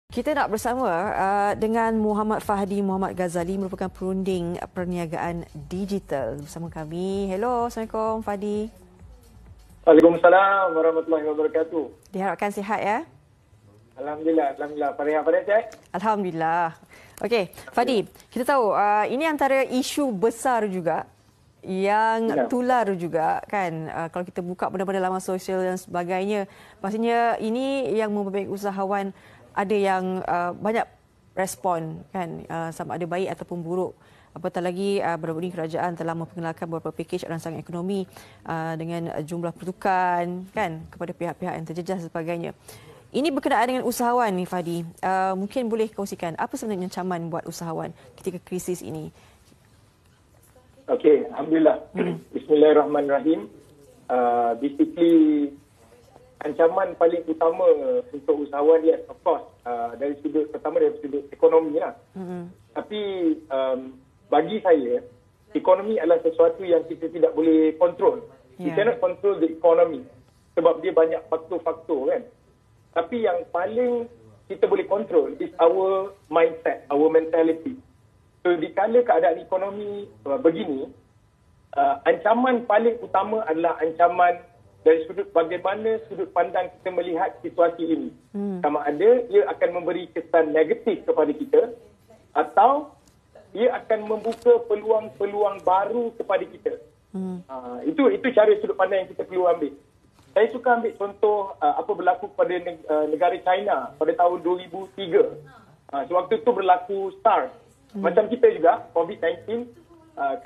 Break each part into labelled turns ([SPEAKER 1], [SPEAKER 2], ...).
[SPEAKER 1] Kita nak bersama dengan Muhammad Fahdi Muhammad Ghazali, merupakan perunding perniagaan digital bersama kami. Hello, Assalamualaikum Fahdi.
[SPEAKER 2] Waalaikumsalam warahmatullahi wabarakatuh.
[SPEAKER 1] Diharapkan sihat ya.
[SPEAKER 2] Alhamdulillah. Pada sihat?
[SPEAKER 1] Alhamdulillah. Okey, Fahdi, kita tahu ini antara isu besar juga yang tular juga kan. Kalau kita buka benda-benda laman sosial dan sebagainya, pastinya ini yang memperbaiki usahawan ada yang banyak respon kan, sama ada baik ataupun buruk. Apatah lagi baru-baru ini kerajaan telah memperkenalkan beberapa pakej rancangan ekonomi dengan jumlah pertukaran kan kepada pihak-pihak yang terjejas dan sebagainya. Ini berkenaan dengan usahawan ni Fahdi. Mungkin boleh kongsikan apa sebenarnya ancaman buat usahawan ketika krisis ini?
[SPEAKER 2] Okey, alhamdulillah. Bismillahirrahmanirrahim. Basically ancaman paling utama untuk usahawan dia, of course, dari sudut ekonomi lah. Tapi bagi saya, ekonomi adalah sesuatu yang kita tidak boleh kontrol. We cannot control the economy sebab dia banyak faktor-faktor kan. Tapi yang paling kita boleh kontrol is our mindset, our mentality. So dikala keadaan ekonomi begini, ancaman paling utama adalah ancaman dari bagaimana sudut pandang kita melihat situasi ini. Sama ada ia akan memberi kesan negatif kepada kita atau ia akan membuka peluang-peluang baru kepada kita. Itu cara sudut pandang yang kita perlu ambil. Saya suka ambil contoh apa berlaku pada negara China pada tahun 2003. Sewaktu itu berlaku SARS. Macam kita juga, COVID-19,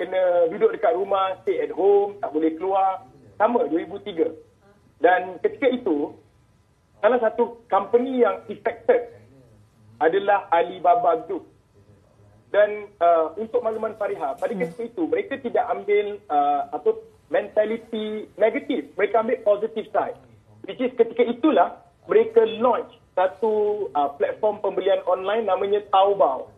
[SPEAKER 2] kena duduk dekat rumah, stay at home, tak boleh keluar. Sama, 2003. Dan ketika itu, salah satu company yang affected adalah Alibaba Group. Dan untuk makluman Fariha, pada ketika itu, mereka tidak ambil mentality negatif. Mereka ambil positive side. Which is ketika itulah, mereka launch satu platform pembelian online namanya Taobao.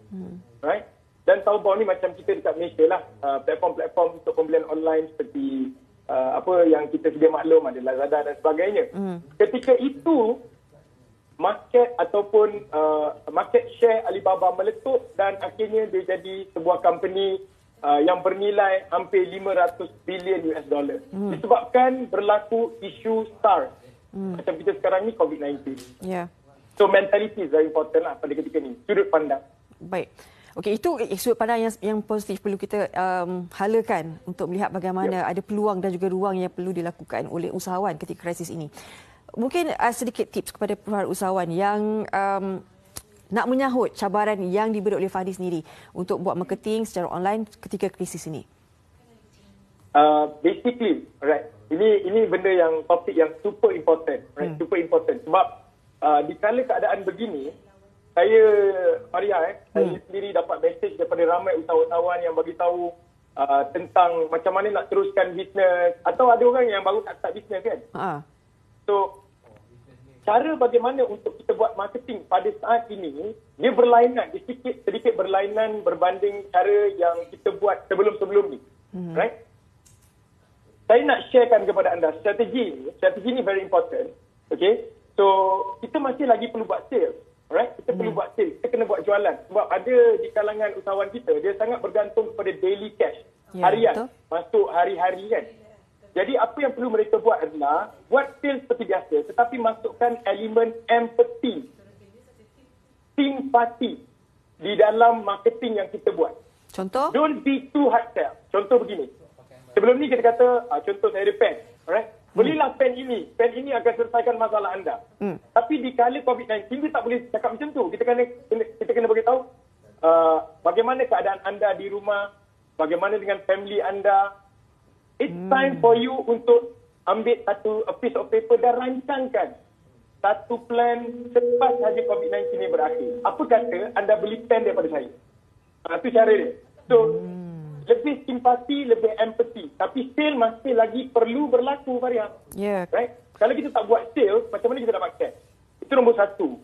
[SPEAKER 2] Right? Dan Taobao ni macam kita dekat Malaysia lah. Platform-platform untuk pembelian online seperti apa yang kita sedia maklum, ada Lazada dan sebagainya. Ketika itu market ataupun market share Alibaba meletup dan akhirnya dia jadi sebuah company yang bernilai hampir 500 bilion US dollar. Disebabkan berlaku isu SARS. Macam kita sekarang ni COVID-19. So mentality is very important lah pada ketika ni, sudut pandang.
[SPEAKER 1] Baik. Okey, itu sudut pandang yang positif perlu kita halakan untuk melihat bagaimana ada peluang dan juga ruang yang perlu dilakukan oleh usahawan ketika krisis ini. Mungkin sedikit tips kepada para usahawan yang nak menyahut cabaran yang diberi oleh Fahdi sendiri untuk buat marketing secara online ketika krisis ini.
[SPEAKER 2] Basically, right. Ini benda yang topik yang super important, right? Super important sebab dikala keadaan begini, saya sendiri dapat mesej daripada ramai usahawan yang bagi tahu tentang macam mana nak teruskan bisnes, atau ada orang yang baru nak start bisnes kan. So cara bagaimana untuk kita buat marketing pada saat ini, dia berlainan, sedikit berlainan berbanding cara yang kita buat sebelum-sebelum ni. Right? Saya nak sharekan kepada anda strategi ni very important. Okay? So kita masih lagi perlu buat sales. Alright, kita perlu buat sales, kita kena buat jualan. Sebab ada di kalangan usahawan kita, dia sangat bergantung kepada daily cash, harian, masuk hari-hari kan. Jadi apa yang perlu mereka buat adalah buat sales seperti biasa, tetapi masukkan elemen empathy, simpati di dalam marketing yang kita buat.
[SPEAKER 1] Contoh?
[SPEAKER 2] Don't be too hard sell. Contoh begini. Sebelum ni kita kata, contoh saya ada pen, alright? Belilah pen ini akan selesaikan masalah anda. Tapi di kala COVID-19, kita tak boleh cakap macam tu. Kita kena beritahu bagaimana keadaan anda di rumah, bagaimana dengan family anda. It's time for you untuk ambil satu piece of paper dan rancangkan satu plan selepas sahaja COVID-19 ini berakhir. Apa kata anda beli pen daripada saya? Itu cara dia. So, lebih simpati, lebih empathy. Tapi sale masih lagi perlu berlaku, Faria. Right? Kalau kita tak buat sale, macam mana kita dapat cash? Itu nombor satu.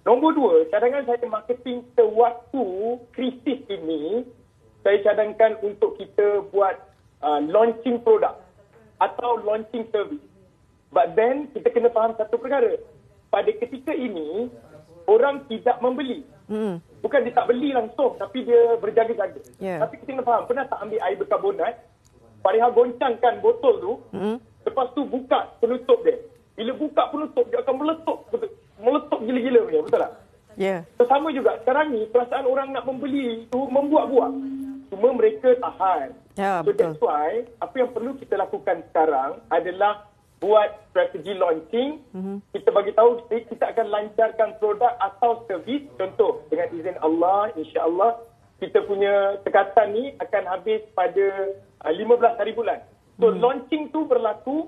[SPEAKER 2] Nombor dua, cadangan saya marketing sewaktu krisis ini, saya cadangkan untuk kita buat launching produk atau launching service. But then, kita kena faham satu perkara. Pada ketika ini, orang tidak membeli. Bukan dia tak beli langsung, tapi dia berjaga-jaga. Tapi kita kena faham, pernah tak ambil air berkarbonat, Fariha goncangkan botol tu, lepas tu buka penutup dia. Bila buka penutup, dia akan meletup gila-gila punya, betul tak? Sama juga, sekarang ni perasaan orang nak membeli tu membuat-buat. Cuma mereka tahan. So that's why, apa yang perlu kita lakukan sekarang adalah buat strategi launching. Kita bagi tahu kita akan lancarkan produk atau servis. Contoh, dengan izin Allah, insya-Allah kita punya sekatan ni akan habis pada 15 hari bulan. So launching tu berlaku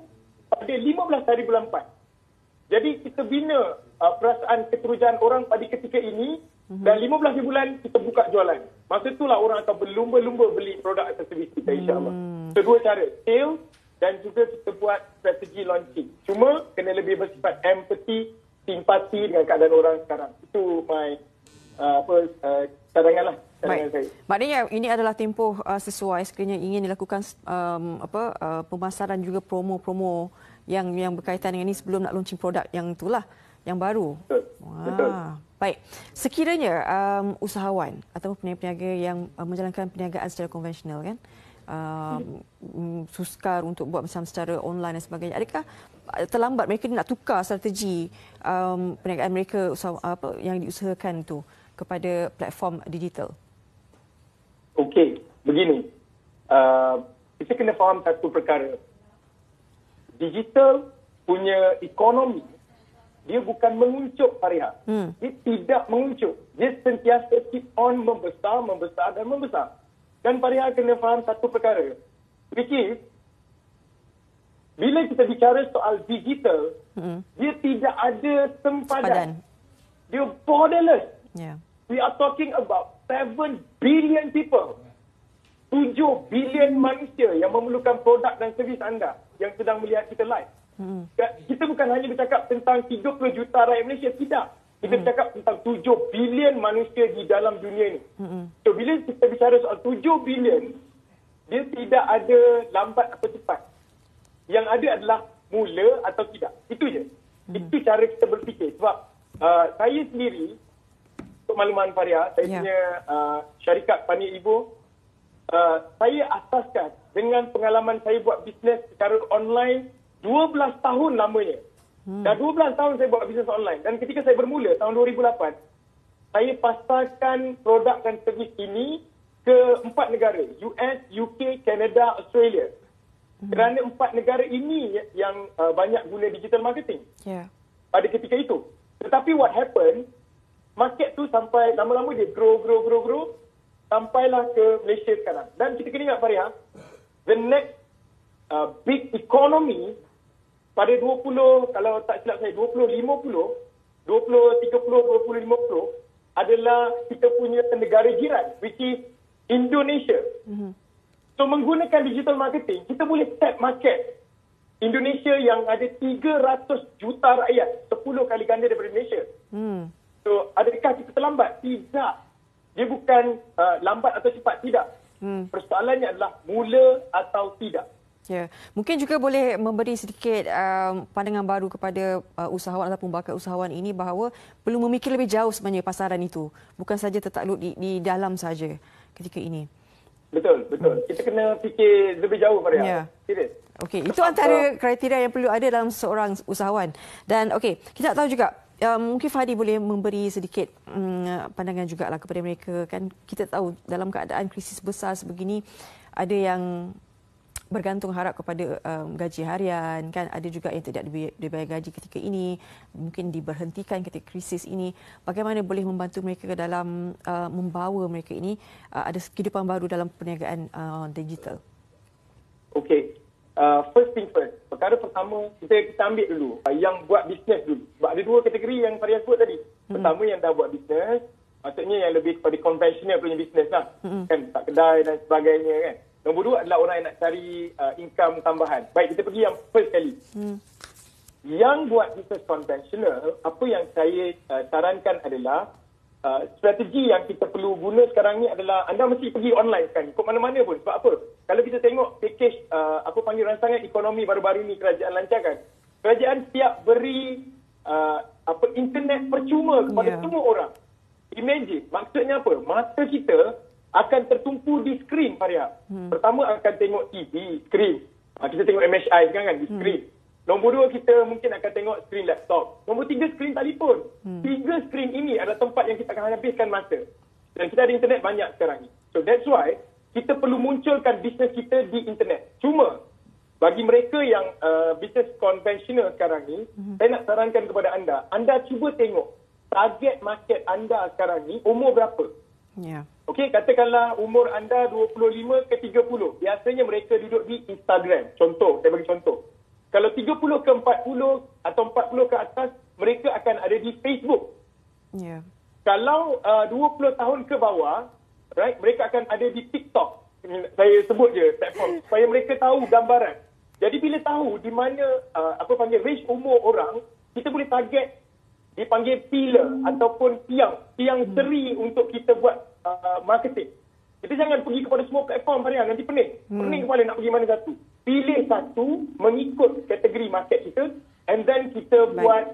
[SPEAKER 2] pada 15 hari bulan 4. Jadi kita bina perasaan keterujaan orang pada ketika ini dan 15 hari bulan kita buka jualan. Masa itulah orang akan berlumba-lumba beli produk atau servis kita, insya-Allah. So dua cara, sales dan juga kita buat strategi launching. Cuma kena lebih bersifat empathy, simpati dengan keadaan orang sekarang. Itu my cadangan lah. Saya.
[SPEAKER 1] Maknanya ini adalah tempoh sesuai sekiranya ingin dilakukan pemasaran juga promo-promo yang berkaitan dengan ini sebelum nak launching produk yang itulah yang baru.
[SPEAKER 2] Betul.
[SPEAKER 1] Baik. Sekiranya usahawan atau peniaga-peniaga yang menjalankan perniagaan secara konvensional kan, sukar untuk buat macam secara online dan sebagainya. Adakah terlambat mereka nak tukar strategi perniagaan mereka yang diusahakan itu kepada platform digital?
[SPEAKER 2] Okey, begini. Kita kena faham satu perkara. Digital punya ekonomi, dia bukan menguncup, Fariha. Dia tidak menguncup. Dia sentiasa keep on membesar dan membesar. Dan Fariha kena faham satu perkara. Which is, bila kita bicara soal digital, dia tidak ada sempadan. Dia borderless. We are talking about 7 billion people. 7 billion manusia yang memerlukan produk dan servis anda yang sedang melihat kita live. Kita bukan hanya bercakap tentang 30 juta rakyat Malaysia, tidak. Kita bercakap tentang 7 bilion manusia di dalam dunia ini. So, bila kita bicara soal 7 bilion, dia tidak ada lambat atau cepat. Yang ada adalah mula atau tidak. Itu je. Itu cara kita berfikir. Sebab saya sendiri, untuk makluman Fariha, saya punya syarikat Pania Ibu, saya asaskan dengan pengalaman saya buat bisnes secara online 12 tahun lamanya. Dah 12 tahun saya buat bisnes online. Dan ketika saya bermula tahun 2008, saya pasarkan produk dan servis ini ke 4 negara. US, UK, Canada, Australia. Kerana 4 negara ini yang banyak guna digital marketing. Pada ketika itu. Tetapi what happened, market tu sampai lama-lama dia grow. Sampailah ke Malaysia sekarang. Dan kita kena ingat, Fariha, the next big economy pada 20, kalau tak silap saya, 2050 adalah kita punya negara jiran, which is Indonesia. So, menggunakan digital marketing, kita boleh tap market Indonesia yang ada 300 juta rakyat, 10 kali ganda daripada Malaysia. So, adakah kita terlambat? Tidak. Dia bukan lambat atau cepat, tidak. Persoalannya adalah mula atau tidak.
[SPEAKER 1] Mungkin juga boleh memberi sedikit pandangan baru kepada usahawan ataupun bakal usahawan ini bahawa perlu memikir lebih jauh sebenarnya pasaran itu. Bukan saja tertakluk di dalam saja ketika ini. Betul.
[SPEAKER 2] Kita kena fikir lebih jauh, Fariha. Serius.
[SPEAKER 1] Okey, itu antara kriteria yang perlu ada dalam seorang usahawan. Dan kita tahu juga mungkin Fadi boleh memberi sedikit pandangan jugalah kepada mereka. Kan kita tahu dalam keadaan krisis besar sebegini ada yang bergantung harap kepada gaji harian, kan ada juga yang tidak dibayar gaji ketika ini, mungkin diberhentikan ketika krisis ini. Bagaimana boleh membantu mereka dalam membawa mereka ini ada kehidupan baru dalam perniagaan digital?
[SPEAKER 2] Okey. First thing first. Perkara pertama, kita ambil dulu yang buat bisnes dulu. Sebab ada 2 kategori yang Fariha sebut tadi. Pertama yang dah buat bisnes, maksudnya yang lebih kepada konvensional punya bisnes lah. Kan, tak kedai dan sebagainya kan. Nombor 2 adalah orang yang nak cari income tambahan. Baik, kita pergi yang first kali. Yang buat bisnes konvensional, apa yang saya sarankan adalah strategi yang kita perlu guna sekarang ni adalah anda mesti pergi online kan, ikut mana-mana pun. Sebab apa? Kalau kita tengok package apa panggil rancangan ekonomi baru-baru ni kerajaan lancarkan, kerajaan siap beri internet percuma kepada semua orang. Imagine, maksudnya apa? Mata kita akan tertumpu di skrin, Faria. Pertama akan tengok TV, skrin. Kita tengok MHI sekarang kan, di skrin. Nombor 2, kita mungkin akan tengok skrin laptop. Nombor 3, skrin telefon. 3 skrin ini adalah tempat yang kita akan habiskan masa. Dan kita ada internet banyak sekarang ni. So that's why kita perlu munculkan bisnes kita di internet. Cuma, bagi mereka yang bisnes konvensional sekarang ni, saya nak sarankan kepada anda cuba tengok target market anda sekarang ni umur berapa? Okey, katakanlah umur anda 25 ke 30. Biasanya mereka duduk di Instagram. Contoh, saya bagi contoh. Kalau 30 ke 40 atau 40 ke atas, mereka akan ada di Facebook. Kalau 20 tahun ke bawah, right, mereka akan ada di TikTok. Saya sebut je platform supaya mereka tahu gambaran. Jadi bila tahu di mana range umur orang, kita boleh target dipanggil pillar ataupun tiang seri untuk kita buat marketing. Kita jangan pergi kepada semua platform, Farian, nanti pening kepala nak pergi mana satu. Pilih satu mengikut kategori market kita and then kita buat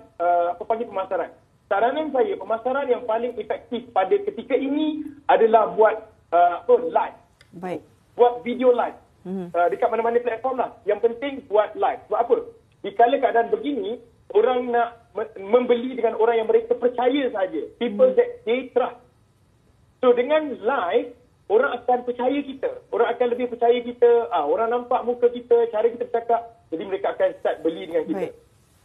[SPEAKER 2] pemasaran. Saranan saya, pemasaran yang paling efektif pada ketika ini adalah buat live. Buat video live. Dekat mana-mana platform lah. Yang penting buat live. Sebab apa? Di kala keadaan begini, orang nak membeli dengan orang yang mereka percaya saja. People that they trust. So dengan live, orang akan percaya kita. Orang akan lebih percaya kita. Orang nampak muka kita, cara kita bercakap. Jadi mereka akan start beli dengan kita.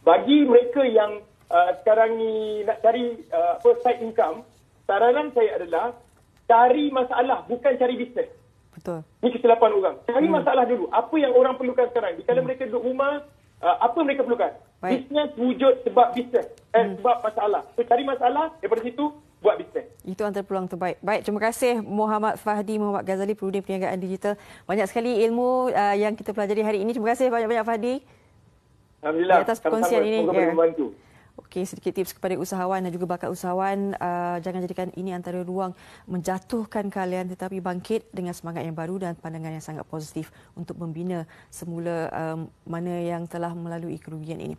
[SPEAKER 2] Bagi mereka yang sekarang ni nak cari side income, saranan saya adalah cari masalah, bukan cari bisnes.
[SPEAKER 1] Betul.
[SPEAKER 2] Ini kesilapan orang. Cari masalah dulu. Apa yang orang perlukan sekarang? Kalau mereka duduk rumah, apa mereka perlukan? Bisnes wujud sebab bisnes. Sebab masalah. So cari masalah, daripada situ buat bisnes.
[SPEAKER 1] Itu antara peluang terbaik. Baik, terima kasih Muhammad Fahdi Muhammad Ghazali, Perudin Perniagaan Digital. Banyak sekali ilmu yang kita pelajari hari ini. Terima kasih banyak-banyak Fahdi.
[SPEAKER 2] Alhamdulillah.
[SPEAKER 1] Di atas perkongsian ini.
[SPEAKER 2] Semoga membantu.
[SPEAKER 1] Okey, sedikit tips kepada usahawan dan juga bakal usahawan. Jangan jadikan ini antara ruang menjatuhkan kalian, tetapi bangkit dengan semangat yang baru dan pandangan yang sangat positif untuk membina semula mana yang telah melalui kerugian ini.